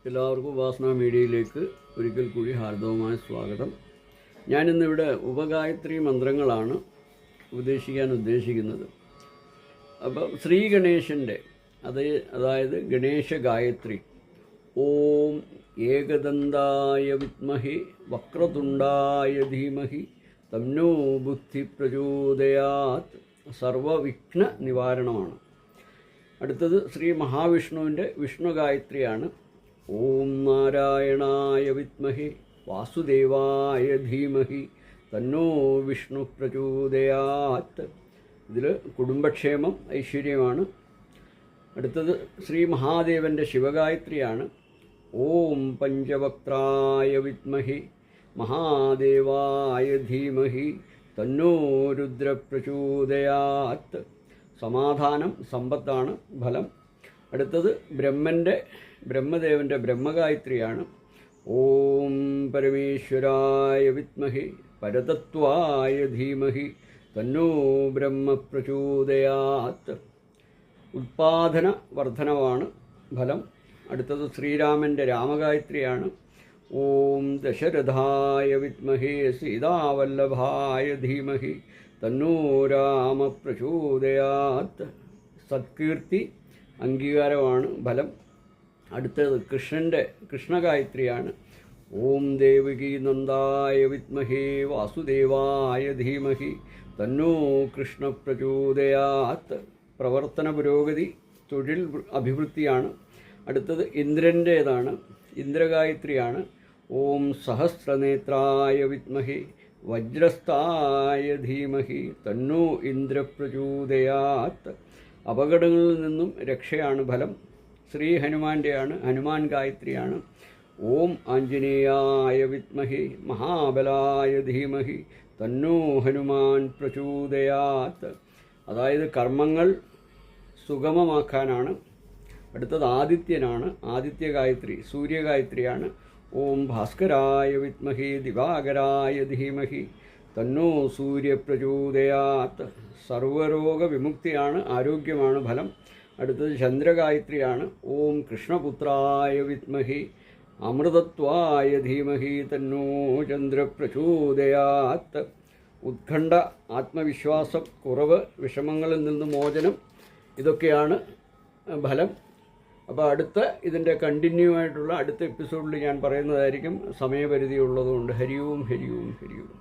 എല്ലാവർക്കും ഉപാസന മീഡിയയിലേക്ക് ഒരിക്കൽ കൂടി ഹാർദവമായ സ്വാഗതം. ഞാനിന്നിവിടെ ഉപഗായത്രി മന്ത്രങ്ങളാണ് ഉപദേശിക്കാൻ ഉദ്ദേശിക്കുന്നത്. അപ്പോൾ ശ്രീ ഗണേശൻ്റെ അതായത് ഗണേശ ഗായത്രി. ഓം ഏകദന്തായ വിദ്മഹി വക്രതുണ്ടായ ധീമഹി തന്നോ ബുദ്ധി പ്രചോദയാത് സർവവിഘ്ന നിവാരണമാണ്. അടുത്തത് ശ്രീ മഹാവിഷ്ണുവിൻ്റെ വിഷ്ണു ഗായത്രിയാണ്. ഓം നാരായണായ വിദ്മഹി വാസുദേവായ ധീമഹി തന്നോ വിഷ്ണു പ്രചോദയാത്. ഇതിൽ കുടുംബക്ഷേമം ഐശ്വര്യമാണ്. അടുത്തത് ശ്രീ മഹാദേവൻ്റെ ശിവഗായത്രിയാണ്. ഓം പഞ്ചവക്ത്രായ വിദ്മഹി മഹാദേവായ ധീമഹി തന്നോ രുദ്ര പ്രചോദയാത്. സമാധാനം സമ്പത്താണ് ഫലം. അടുത്തത് ബ്രഹ്മദേവൻ്റെ ബ്രഹ്മഗായത്രിയാണ്. ഓം പരമേശ്വരായ വിദ്മഹി പരതത്വായ ധീമഹി തന്നോ ബ്രഹ്മ പ്രചോദയാത്. ഉത്പാദന വർധനവാണ് ഫലം. അടുത്തത് ശ്രീരാമൻ്റെ രാമഗായത്രിയാണ്. ഓം ദശരഥായ വിദ്മഹി സീതാവല്ലഭായ ധീമഹി തന്നോ രാമ പ്രചോദയാത്. സത്കീർത്തി അംഗീകാരമാണ് ഫലം. അടുത്തത് കൃഷ്ണഗായത്രിയാണ്. ഓം ദേവകീ നന്ദായ വിദ്മഹി വാസുദേവായ ധീമഹി തന്നോ കൃഷ്ണ പ്രചോദയാത്. പ്രവർത്തന പുരോഗതി, തൊഴിൽ അഭിവൃദ്ധിയാണ്. അടുത്തത് ഇന്ദ്രൻ്റേതാണ്. ഇന്ദ്രഗായത്രിയാണ്. ഓം സഹസ്രനേത്രായ വിദ്മഹി വജ്രസ്ഥായ ധീമഹി തന്നോ ഇന്ദ്ര പ്രചോദയാത്. അപകടങ്ങളിൽ നിന്നും രക്ഷയാണ് ഫലം. ശ്രീ ഹനുമാൻ്റെയാണ്. ഹനുമാൻ ഗായത്രിയാണ്. ഓം ആഞ്ജനേയായ വിദ്മഹി മഹാബലായ ധീമഹി തന്നോ ഹനുമാൻ പ്രചോദയാത്. അതായത് കർമ്മങ്ങൾ സുഗമമാക്കാനാണ്. അടുത്തത് ആദിത്യനാണ്. ആദിത്യ ഗായത്രി സൂര്യഗായത്രിയാണ്. ഓം ഭാസ്കരായ വിദ്മഹി ദിവാകരായ ധീമഹി തന്നോ സൂര്യ പ്രചോദയാത്. സർവരോഗ വിമുക്തിയാണ്, ആരോഗ്യമാണ് ഫലം. അടുത്തത് ചന്ദ്രഗായത്രിയാണ്. ഓം കൃഷ്ണപുത്രായ വിദ്മഹി അമൃതത്വായ ധീമഹി തന്നോ ചന്ദ്ര പ്രചോദയാത്. ഉത്കണ്ഠ, ആത്മവിശ്വാസം കുറവ്, വിഷമങ്ങളിൽ നിന്ന് മോചനം, ഇതൊക്കെയാണ് ഫലം. അപ്പോൾ ഇതിൻ്റെ കണ്ടിന്യൂ ആയിട്ടുള്ള അടുത്ത എപ്പിസോഡിൽ ഞാൻ പറയുന്നതായിരിക്കും. സമയപരിധി ഉള്ളതുകൊണ്ട്. ഹരി ഓം ഹരി ഓം ഹരി ഓം.